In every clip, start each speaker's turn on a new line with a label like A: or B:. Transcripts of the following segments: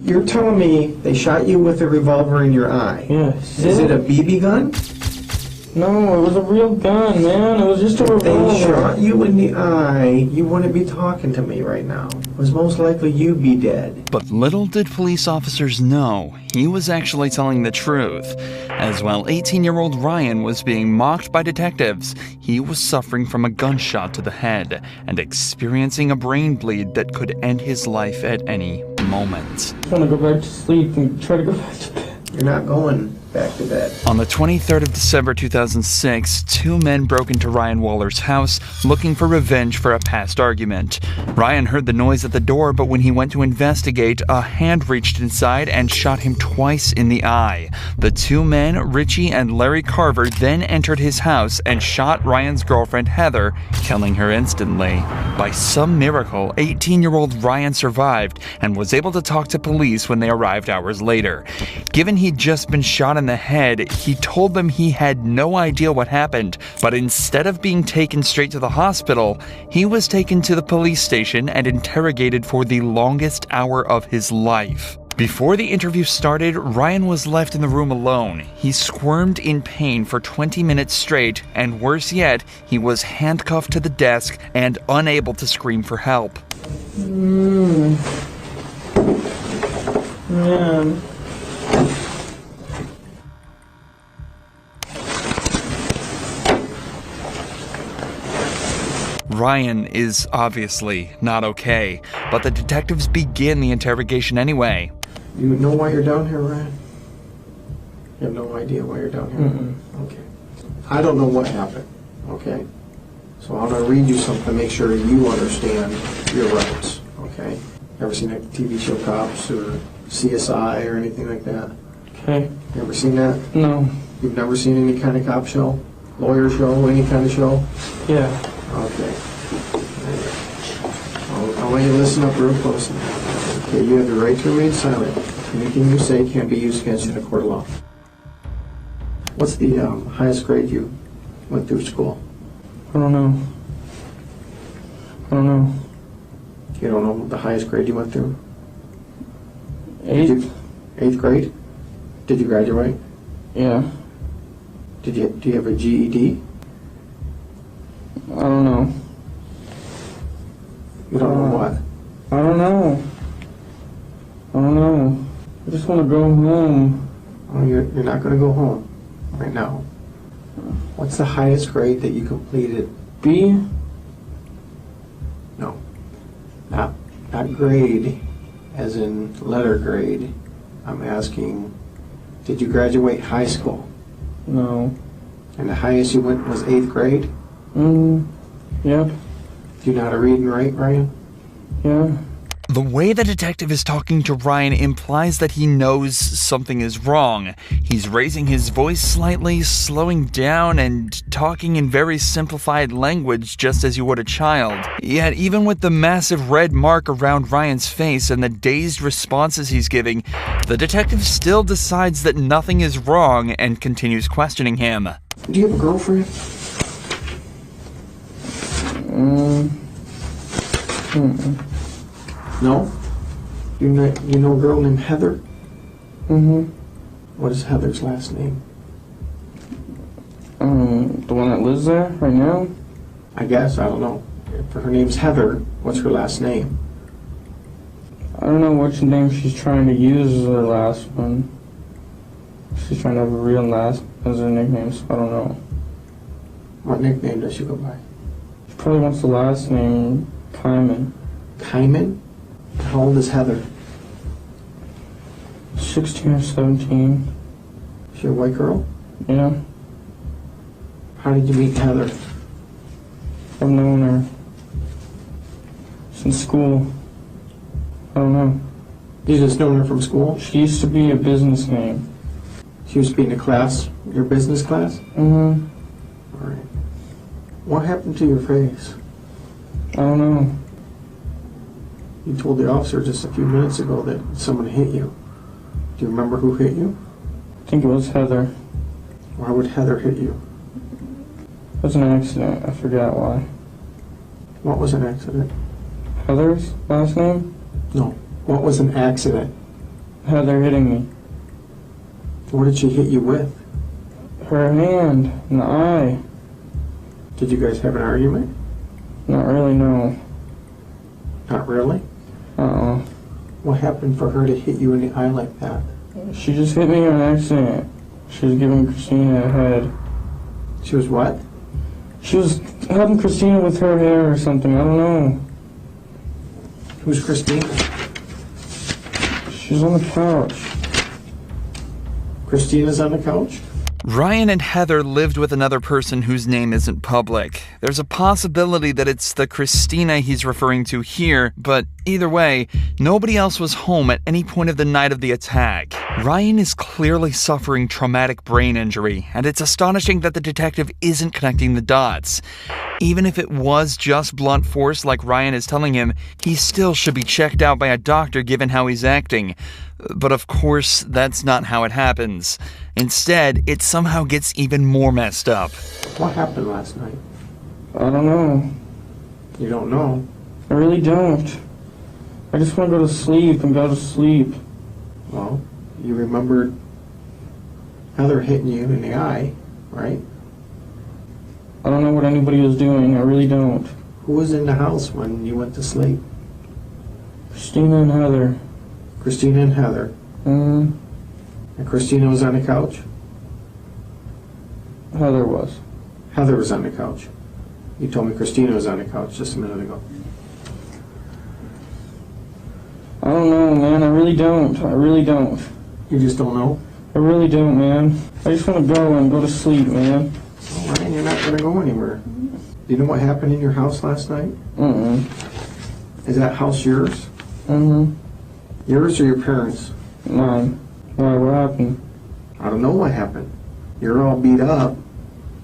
A: You're telling me they shot you with a revolver in your eye?
B: Yes.
A: Is it a BB gun?
B: No, it was a real gun, man. It was just a revolver.
A: They shot you in the eye. You wouldn't be talking to me right now. It was most likely you'd be dead.
C: But little did police officers know, he was actually telling the truth. As while 18-year-old Ryan was being mocked by detectives, he was suffering from a gunshot to the head and experiencing a brain bleed that could end his life at any moment.
B: I want to go back to sleep and try to go back to bed.
A: You're not going back to bed.
C: On the 23rd of December 2006, two men broke into Ryan Waller's house looking for revenge for a past argument. Ryan heard the noise at the door, but when he went to investigate, a hand reached inside and shot him twice in the eye. The two men, Richie and Larry Carver, then entered his house and shot Ryan's girlfriend Heather, killing her instantly. By some miracle, 18-year-old Ryan survived and was able to talk to police when they arrived hours later. Given he'd just been shot in the head, he told them he had no idea what happened, but instead of being taken straight to the hospital, he was taken to the police station and interrogated for the longest hour of his life. Before the interview started, Ryan was left in the room alone. He squirmed in pain for 20 minutes straight, and worse yet, he was handcuffed to the desk and unable to scream for help.
B: Man.
C: Ryan is obviously not okay, but the detectives begin the interrogation anyway.
A: You know why you're down here, Ryan? You have no idea why you're down here? Okay. I don't know what happened, okay? So I'm going to read you something to make sure you understand your rights, okay? Ever seen that TV show Cops or CSI or anything like that?
B: Okay.
A: You ever seen that?
B: No.
A: You've never seen any kind of cop show? Lawyer show? Any kind of show?
B: Yeah.
A: Okay. I'll let you listen up real close. Okay, you have the right to remain silent. Anything you say can be used against you in a court of law. What's the highest grade you went through school?
B: I don't know.
A: You don't know the highest grade you went through?
B: 8th?
A: 8th grade? Did you graduate?
B: Yeah.
A: Do you have a GED?
B: I don't know.
A: You don't know what?
B: I don't know. I just want to go home.
A: Oh, you're not going to go home right now. What's the highest grade that you completed?
B: B?
A: No. Not grade as in letter grade. I'm asking, did you graduate high school?
B: No.
A: And the highest you went was 8th grade?
B: Yep.
A: Do you know how to read and write, Ryan?
B: Yeah.
C: The way the detective is talking to Ryan implies that he knows something is wrong. He's raising his voice slightly, slowing down, and talking in very simplified language just as you would a child. Yet even with the massive red mark around Ryan's face and the dazed responses he's giving, the detective still decides that nothing is wrong and continues questioning him.
A: Do you have a girlfriend? No? You know a girl named Heather? What is Heather's last name?
B: The one that lives there right now?
A: I guess, I don't know. If her name's Heather, what's her last name?
B: I don't know which name she's trying to use as her last one. She's trying to have a real last as her nickname, so I don't know.
A: What nickname does she go by?
B: She probably wants the last name, Kyman.
A: Kyman? How old is Heather?
B: 16 or 17.
A: Is she a white girl?
B: Yeah.
A: How did you meet Heather?
B: I've known her since school. I don't know.
A: You just known her from school?
B: She used to be a business name.
A: She used to be in a class, your business class?
B: Mm-hmm.
A: All right. What happened to your face?
B: I don't know.
A: You told the officer just a few minutes ago that someone hit you. Do you remember who hit you?
B: I think it was Heather.
A: Why would Heather hit you?
B: It was an accident. I forgot why.
A: What was an accident?
B: Heather's last name?
A: No. What was an accident?
B: Heather hitting me.
A: What did she hit you with?
B: Her hand in the eye.
A: Did you guys have an argument?
B: Not really, no.
A: Not really?
B: Uh-uh.
A: What happened for her to hit you in the eye like that?
B: She just hit me on accident. She was giving Christina a head.
A: She was what?
B: She was helping Christina with her hair or something. I don't know.
A: Who's Christina?
B: She's on the couch.
A: Christina's on the couch?
C: Ryan and Heather lived with another person whose name isn't public. There's a possibility that it's the Christina he's referring to here, but either way, nobody else was home at any point of the night of the attack. Ryan is clearly suffering traumatic brain injury, and it's astonishing that the detective isn't connecting the dots. Even if it was just blunt force like Ryan is telling him, he still should be checked out by a doctor given how he's acting. But of course, that's not how it happens. Instead, it somehow gets even more messed up.
A: What happened last night?
B: I don't know.
A: You don't know?
B: I really don't. I just want to go to sleep and go to sleep.
A: Well, you remembered Heather hitting you in the eye, right?
B: I don't know what anybody was doing. I really don't.
A: Who was in the house when you went to sleep?
B: Christina and Heather.
A: Christina and Heather.
B: Mm-hmm.
A: And Christina was on the couch?
B: Heather was.
A: Heather was on the couch. You told me Christina was on the couch just a minute ago.
B: I don't know, man. I really don't. I really don't.
A: You just don't know?
B: I really don't, man. I just want to go and go to sleep, man.
A: Oh, Ryan, you're not going to go anywhere. Do you know what happened in your house last night?
B: Mm-mm.
A: Is that house yours?
B: Mm-hmm.
A: Yours or your parents'?
B: Mine. Why? What happened?
A: I don't know what happened. You're all beat up,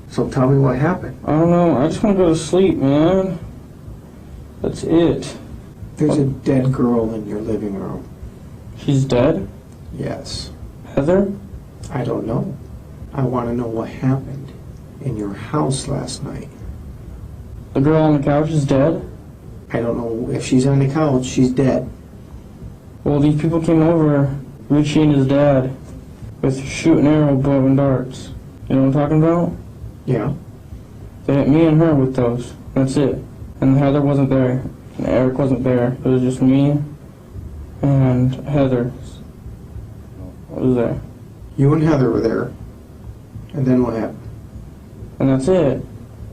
A: so tell me what happened.
B: I don't know. I just want to go to sleep, man. That's it.
A: There's a dead girl in your living room.
B: She's dead?
A: Yes.
B: Heather?
A: I don't know. I want to know what happened in your house last night.
B: The girl on the couch is dead?
A: I don't know if she's on the couch. She's dead.
B: Well, these people came over, Richie and his dad, with shoot and arrow, bow and darts. You know what I'm talking about?
A: Yeah.
B: They hit me and her with those. That's it. And Heather wasn't there. And Eric wasn't there. It was just me and Heather was there.
A: You and Heather were there. And then what happened?
B: And that's it.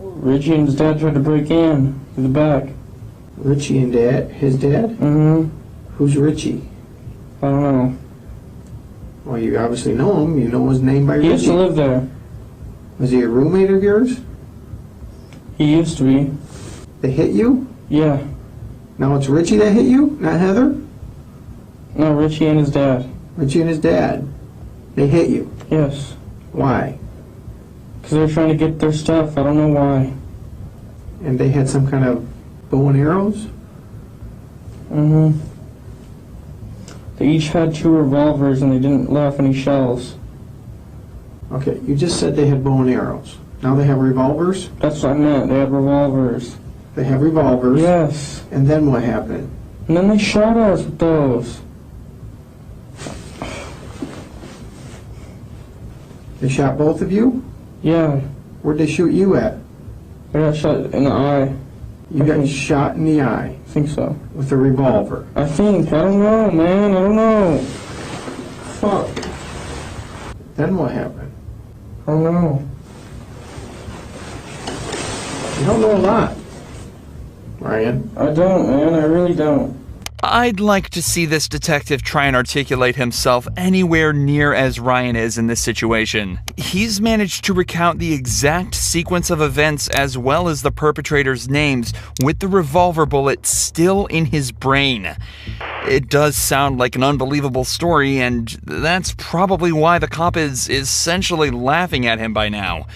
B: Richie and his dad tried to break in through the back.
A: Richie and Dad? His dad?
B: Mm-hmm.
A: Who's Richie?
B: I don't know.
A: Well, you obviously know him. You know his name by
B: He used to
A: Richie.
B: live there.
A: Was he a roommate of yours?
B: He used to be.
A: They hit you?
B: Yeah.
A: Now it's Richie that hit you, not Heather?
B: No, Richie and his dad.
A: Richie and his dad. They hit you.
B: Yes.
A: Why?
B: Because they were trying to get their stuff. I don't know why.
A: And they had some kind of bow and arrows?
B: Mm-hmm. They each had 2 revolvers and they didn't let off any shells.
A: Okay, you just said they had bow and arrows. Now they have revolvers?
B: That's what I meant. They had revolvers.
A: They have revolvers.
B: Yes.
A: And then what happened?
B: And then they shot us with those.
A: They shot both of you?
B: Yeah.
A: Where'd they shoot you at?
B: I got shot in the eye.
A: You got shot in the eye
B: I think so.
A: with a revolver.
B: I think. I don't know, man. I don't know. Fuck.
A: Then what happened?
B: I don't know.
A: You don't know a lot, Ryan.
B: I don't, man. I really don't.
C: I'd like to see this detective try and articulate himself anywhere near as Ryan is in this situation. He's managed to recount the exact sequence of events as well as the perpetrator's names with the revolver bullet still in his brain. It does sound like an unbelievable story, and that's probably why the cop is essentially laughing at him by now.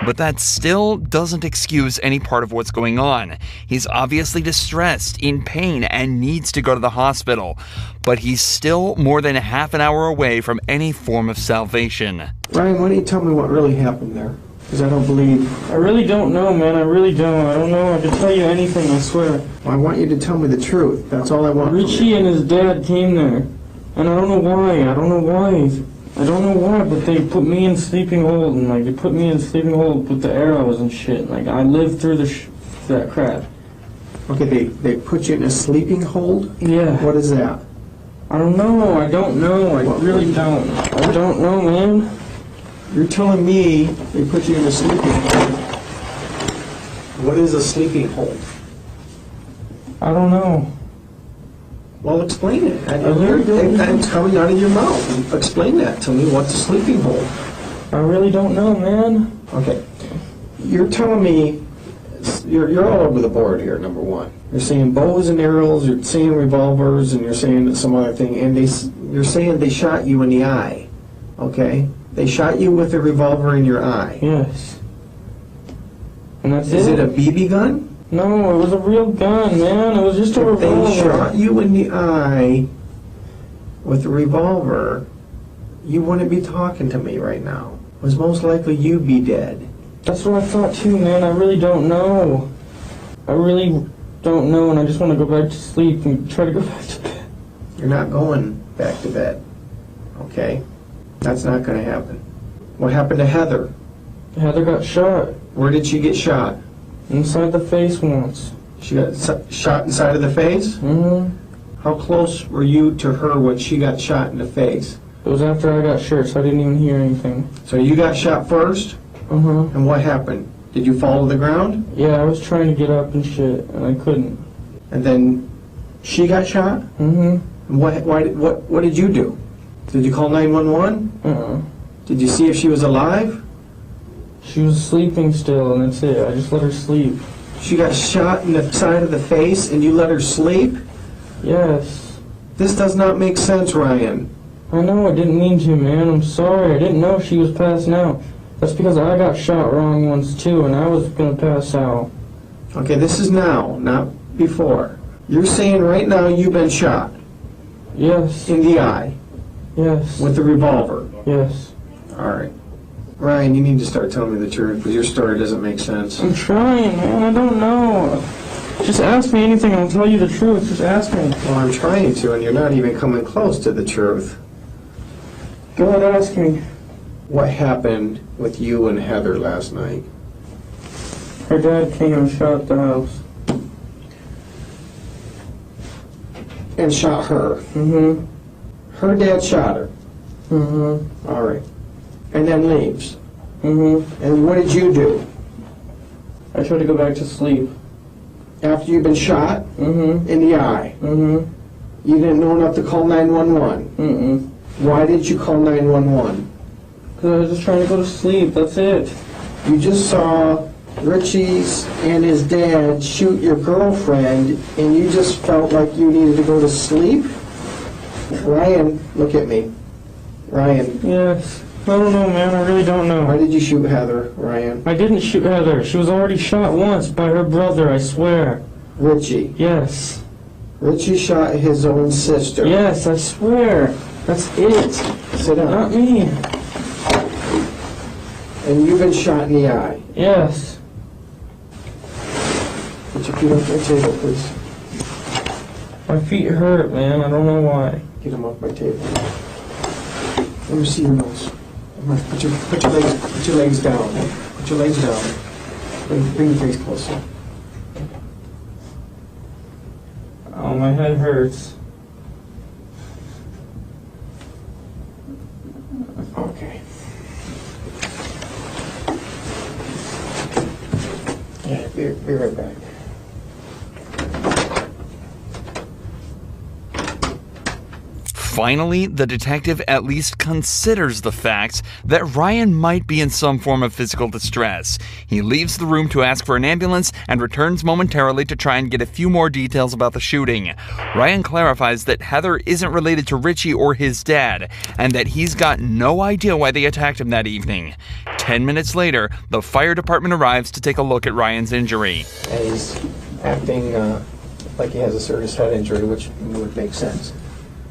C: But that still doesn't excuse any part of what's going on. He's obviously distressed, in pain, and needs to go to the hospital. But he's still more than half an hour away from any form of salvation.
A: Ryan, why don't you tell me what really happened there? Because I don't believe.
B: I really don't know, man. I really don't. I don't know. I can tell you anything, I swear.
A: Well, I want you to tell me the truth. That's all I want. from you.
B: Richie and his dad came there. And I don't know why. I don't know why, but they put me in sleeping hold, and like they put me in sleeping hold with the arrows and shit. Like I lived through that crap.
A: Okay, they put you in a sleeping hold?
B: Yeah.
A: What is that?
B: I don't know. I don't know. I really don't. I don't know, man.
A: You're telling me they put you in a sleeping hold. What is a sleeping hold?
B: I don't know.
A: Well, explain it.
B: I really don't know.
A: It's coming out of your mouth. Explain that to me. What's a sleeping hold?
B: I really don't know, man.
A: Okay. You're telling me you're all over the board here, number one. You're saying bows and arrows, you're saying revolvers, and you're saying some other thing, and you're saying they shot you in the eye. Okay? They shot you with a revolver in your eye.
B: Yes. And that's
A: Is it a BB gun?
B: No, it was a real gun, man. It was just a
A: If
B: revolver.
A: they shot you in the eye with a revolver, you wouldn't be talking to me right now. It was most likely you'd be dead.
B: That's what I thought too, man. I really don't know. I really don't know, and I just want to go back to sleep and try to go back to bed.
A: You're not going back to bed. Okay? That's not going to happen. What happened to Heather?
B: Heather got shot
A: Where did she get shot?
B: inside the face once.
A: She got shot inside of the face?
B: Mm-hmm.
A: How close were you to her when she got shot in the face?
B: It was after I got shot, so I didn't even hear anything.
A: So you got shot first,
B: Uh-huh.
A: and what happened? Did you fall to the ground?
B: Yeah, I was trying to get up and shit, and I couldn't.
A: And then she got shot?
B: Mm-hmm.
A: And what did you do? Did you call 911?
B: Uh-uh.
A: Did you see if she was alive?
B: She was sleeping still, and that's it. I just let her sleep.
A: She got shot in the side of the face, and you let her sleep?
B: Yes.
A: This does not make sense, Ryan.
B: I know, I didn't mean to, man. I'm sorry. I didn't know she was passing out. That's because I got shot wrong once, too, and I was gonna pass out.
A: Okay, this is now, not before. You're saying right now you've been shot
B: Yes.
A: in the eye
B: Yes.
A: with a revolver.
B: Yes.
A: All right. Ryan, you need to start telling me the truth because your story doesn't make sense.
B: I'm trying, man. I don't know. Just ask me anything and I'll tell you the truth. Just ask me.
A: Well, I'm trying to, and you're not even coming close to the truth.
B: Go ahead, ask me.
A: What happened with you and Heather last night?
B: Her dad came and shot the house.
A: And shot her.
B: Mm-hmm.
A: Her dad shot her.
B: Mm-hmm.
A: All right. And then leaves.
B: Mm-hmm.
A: And what did you do?
B: I tried to go back to sleep.
A: After you've been shot
B: Mm-hmm.
A: in the eye,
B: Mm-hmm.
A: you didn't know enough to call 911.
B: Mm-mm.
A: Why did you call 911?
B: Because I was just trying to go to sleep. That's it.
A: You just saw Richie's and his dad shoot your girlfriend, and you just felt like you needed to go to sleep? Ryan, look at me. Ryan,
B: Yes. I don't know, man. I really don't
A: why
B: know.
A: did you shoot Heather, Ryan?
B: I didn't shoot Heather. She was already shot once by her brother, I swear.
A: Richie.
B: Yes.
A: Richie shot his own sister.
B: Yes, I swear. That's it.
A: Sit down.
B: Not me.
A: And you've been shot in the eye.
B: Yes.
A: Put your feet off my table, please.
B: My feet hurt, man. I don't know why.
A: Get them off my table. Let me see your nose. Come on, put your legs down. Put your legs down. Bring your face closer.
B: Oh, my head hurts.
A: Okay. Yeah, be right back.
C: Finally, the detective at least considers the fact that Ryan might be in some form of physical distress. He leaves the room to ask for an ambulance and returns momentarily to try and get a few more details about the shooting. Ryan clarifies that Heather isn't related to Richie or his dad, and that he's got no idea why they attacked him that evening. 10 minutes later, the fire department arrives to take a look at Ryan's injury.
A: And he's acting like he has a serious head injury, which would make sense.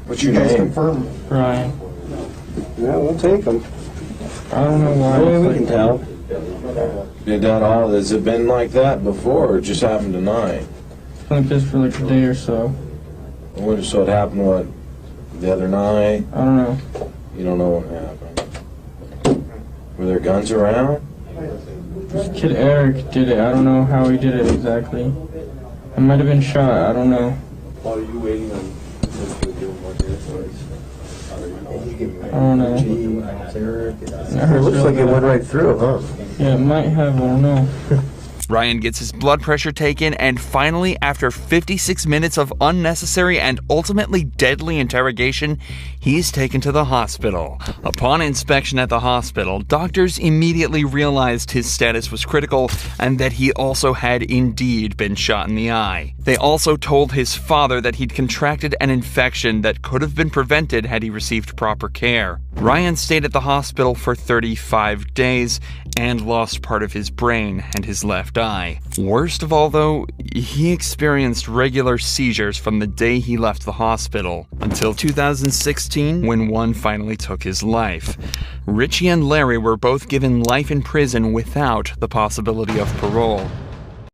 D: What's
A: You
D: your
A: guys
D: name?
A: confirm.
B: Ryan.
D: Yeah, we'll take them.
B: I don't know why.
D: Yeah, we can tell. Did that all? Has it been like that before, or it just happened tonight?
B: It's been like this for like a day or so.
D: So it happened what? The other night,
B: I don't know.
D: you don't know what happened. Were there guns around?
B: This kid Eric did it. I don't know how he did it exactly. I might have been shot. I don't know.
E: Are you waiting on this to do more
B: I don't know.
F: It looks like it went right through, huh?
B: Yeah, it might have. I don't know.
C: Ryan gets his blood pressure taken, and finally, after 56 minutes of unnecessary and ultimately deadly interrogation, he's taken to the hospital. Upon inspection at the hospital, doctors immediately realized his status was critical and that he also had indeed been shot in the eye. They also told his father that he'd contracted an infection that could have been prevented had he received proper care. Ryan stayed at the hospital for 35 days and lost part of his brain and his left eye. Worst of all, though, he experienced regular seizures from the day he left the hospital until 2016, when one finally took his life. Richie and Larry were both given life in prison without the possibility of parole.